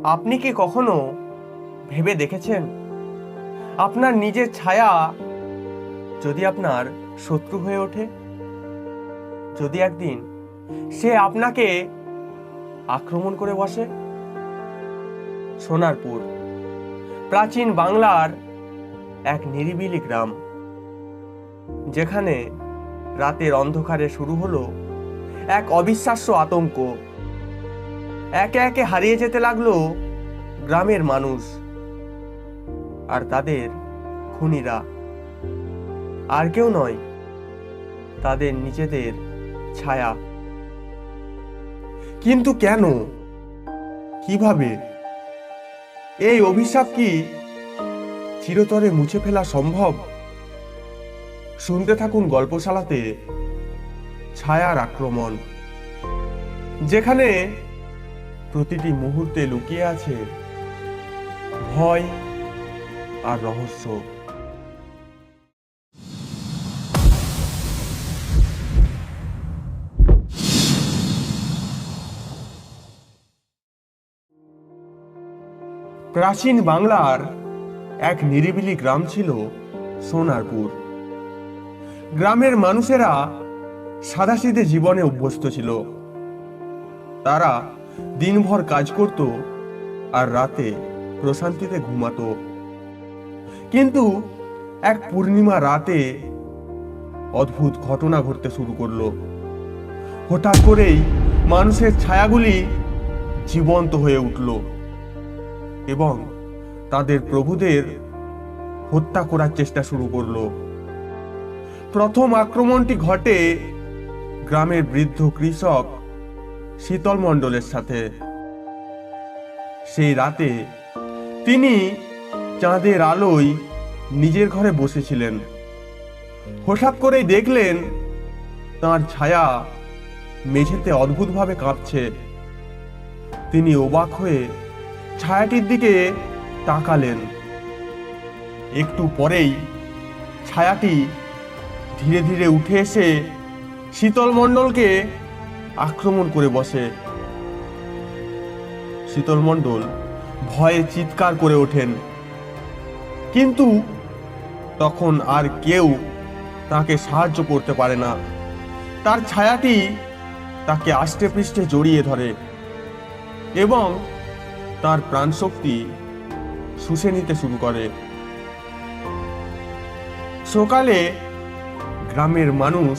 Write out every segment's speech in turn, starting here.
আপনি কি কখনো ভেবে দেখেছেন আপনার নিজের ছায়া যদি আপনার শত্রু হয়ে ওঠে, যদি একদিন সে আপনাকে আক্রমণ করে বসে? সোনারপুর প্রাচীন বাংলার এক নিরিবিলি গ্রাম, যেখানে রাতের অন্ধকারে শুরু হলো এক অবিশ্বাস্য আতঙ্ক। একে একে হারিয়ে যেতে লাগলো গ্রামের মানুষ, আর তাদের খুনিরা আর কেউ নয়, তাদের নিজেদের ছায়া। কিন্তু কেন, কিভাবে? এই অভিশাপ কি চিরতরে মুছে ফেলা সম্ভব? শুনতে থাকুন গল্পশালাতে ছায়ার আক্রমণ, যেখানে প্রতিটি মুহূর্তে লুকিয়ে আছে ভয় আর রহস্য। প্রাচীন বাংলার এক নিরিবিলি গ্রাম ছিল সোনারপুর। গ্রামের মানুষেরা সাদাসিধে জীবনে অভ্যস্ত ছিল। তারা দিনভর কাজ করত আর রাতে প্রশান্তিতে ঘুমাতো। কিন্তু এক পূর্ণিমা রাতে অদ্ভুত ঘটনা ঘটতে শুরু করলো। হঠাৎ করেই মানুষের ছায়াগুলি জীবন্ত হয়ে উঠল এবং তাদের প্রভুদের হত্যা করার চেষ্টা শুরু করলো। প্রথম আক্রমণটি ঘটে গ্রামের বৃদ্ধ কৃষক শীতল মণ্ডলের সাথে। সেই রাতে তিনি চাঁদের আলোয় নিজের ঘরে বসেছিলেন। হঠাৎ করেই দেখলেন তার ছায়া মেঝেতে অদ্ভুতভাবে কাঁপছে। তিনি অবাক হয়ে ছায়াটির দিকে তাকালেন। একটু পরেই ছায়াটি ধীরে ধীরে উঠে এসে শীতল মণ্ডলকে আক্রমণ করে বসে। শীতল মণ্ডল ভয়ে চিৎকার করে ওঠেন, কিন্তু তখন আর কেউ তাকে সাহায্য করতে পারে না। তার ছায়াটি তাকে আষ্টে পৃষ্ঠে জড়িয়ে ধরে এবং তার প্রাণশক্তি শুষে নিতে শুরু করে। সকালে গ্রামের মানুষ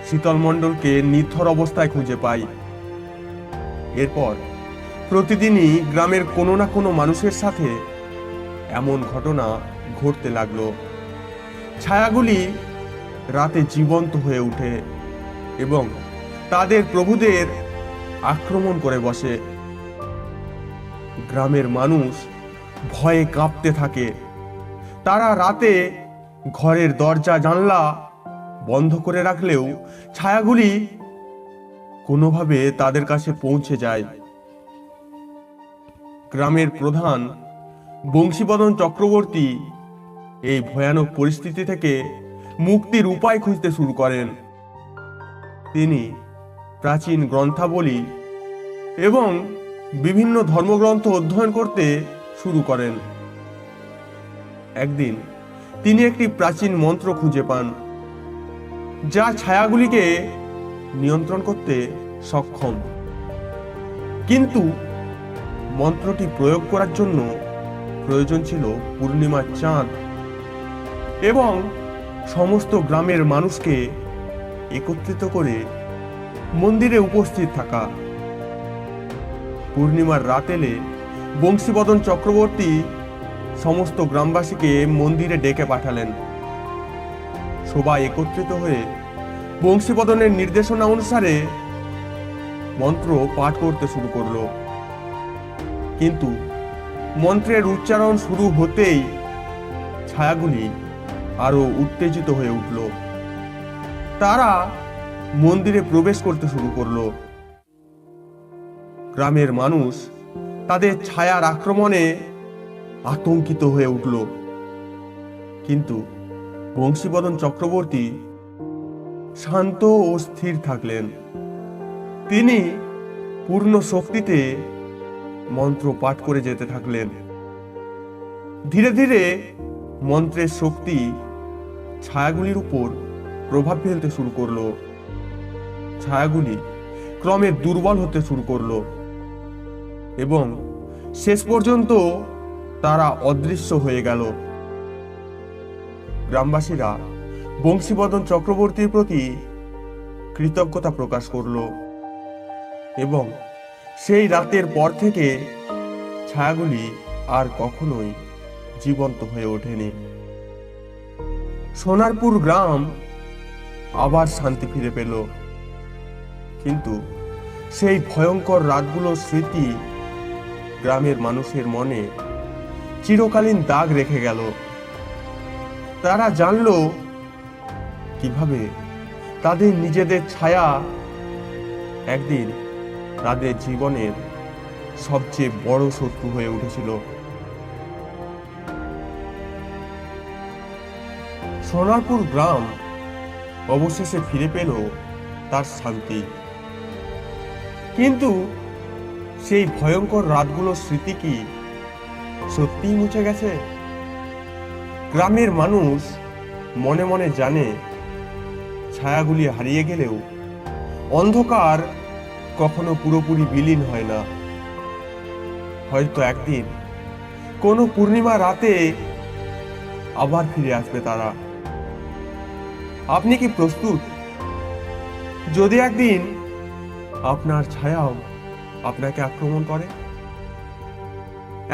শীতল মণ্ডলকে নিথর অবস্থায় খুঁজে পায়। এরপর প্রতিদিনই গ্রামের কোনো না কোনো মানুষের সাথে এমন ঘটনা ঘটতে লাগলো। ছায়াগুলি রাতে জীবন্ত হয়ে ওঠে এবং তাদের প্রভুদের আক্রমণ করে বসে। গ্রামের মানুষ ভয়ে কাঁপতে থাকে। তারা রাতে ঘরের দরজা জানলা বন্ধ করে রাখলেও ছায়াগুলি কোনোভাবে তাদের কাছে পৌঁছে যায়। গ্রামের প্রধান বংশীবদন চক্রবর্তী এই ভয়ানক পরিস্থিতি থেকে মুক্তির উপায় খুঁজতে শুরু করেন। তিনি প্রাচীন গ্রন্থাবলী এবং বিভিন্ন ধর্মগ্রন্থ অধ্যয়ন করতে শুরু করেন। একদিন তিনি একটি প্রাচীন মন্ত্র খুঁজে পান, যা ছায়াগুলিকে নিয়ন্ত্রণ করতে সক্ষম। কিন্তু মন্ত্রটি প্রয়োগ করার জন্য প্রয়োজন ছিল পূর্ণিমার চাঁদ এবং সমস্ত গ্রামের মানুষকে একত্রিত করে মন্দিরে উপস্থিত থাকা। পূর্ণিমার রাত এলে বংশীবদন চক্রবর্তী সমস্ত গ্রামবাসীকে মন্দিরে ডেকে পাঠালেন। সবাই একত্রিত হয়ে বংশীবদনের নির্দেশনা অনুসারে মন্ত্র পাঠ করতে শুরু করলো। কিন্তু মন্ত্রের উচ্চারণ শুরু হতেই ছায়াগুলি আরো উত্তেজিত হয়ে উঠল। তারা মন্দিরে প্রবেশ করতে শুরু করলো। গ্রামের মানুষ তাদের ছায়ার আক্রমণে আতঙ্কিত হয়ে উঠল। কিন্তু বংশীবদন চক্রবর্তী শান্ত ও স্থির থাকলেন। তিনি পূর্ণ শক্তিতে মন্ত্র পাঠ করে যেতে থাকলেন। ধীরে ধীরে মন্ত্রের শক্তি ছায়াগুলির উপর প্রভাব ফেলতে শুরু করলো। ছায়াগুলি ক্রমে দুর্বল হতে শুরু করলো এবং শেষ পর্যন্ত তারা অদৃশ্য হয়ে গেল। গ্রামবাসীরা বংশীবদন চক্রবর্তীর প্রতি কৃতজ্ঞতা প্রকাশ করল এবং সেই রাতের পর থেকে ছায়াগুলি আর কখনোই জীবন্ত হয়ে ওঠেনি। সোনারপুর গ্রাম আবার শান্তি ফিরে পেল, কিন্তু সেই ভয়ঙ্কর রাতগুলোর স্মৃতি গ্রামের মানুষের মনে চিরকালীন দাগ রেখে গেল। তারা জানলো কিভাবে তাদের নিজেদের ছায়া একদিন তাদের জীবনের সবচেয়ে বড় শত্রু হয়ে উঠেছিল। সোনারপুর গ্রাম অবশেষে ফিরে পেল তার শান্তি, কিন্তু সেই ভয়ঙ্কর রাতগুলোর স্মৃতি কি সত্যিই মুছে গেছে? গ্রামের মানুষ মনে মনে জানে, ছায়াগুলি হারিয়ে গেলেও অন্ধকার কখনো পুরোপুরি বিলীন হয় না। হয়তো একদিন কোনো পূর্ণিমা রাতে আবার ফিরে আসবে তারা। আপনি কি প্রস্তুত? যদি একদিন আপনার ছায়াও আপনাকে আক্রমণ করে?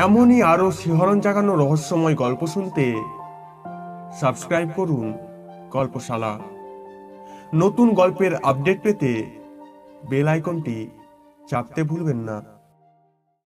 এমনই আরো শিহরণ জাগানো রহস্যময় গল্প শুনতে সাবস্ক্রাইব করুন গল্পশালা। নতুন গল্পের আপডেট পেতে বেল আইকনটি চাপতে ভুলবেন না।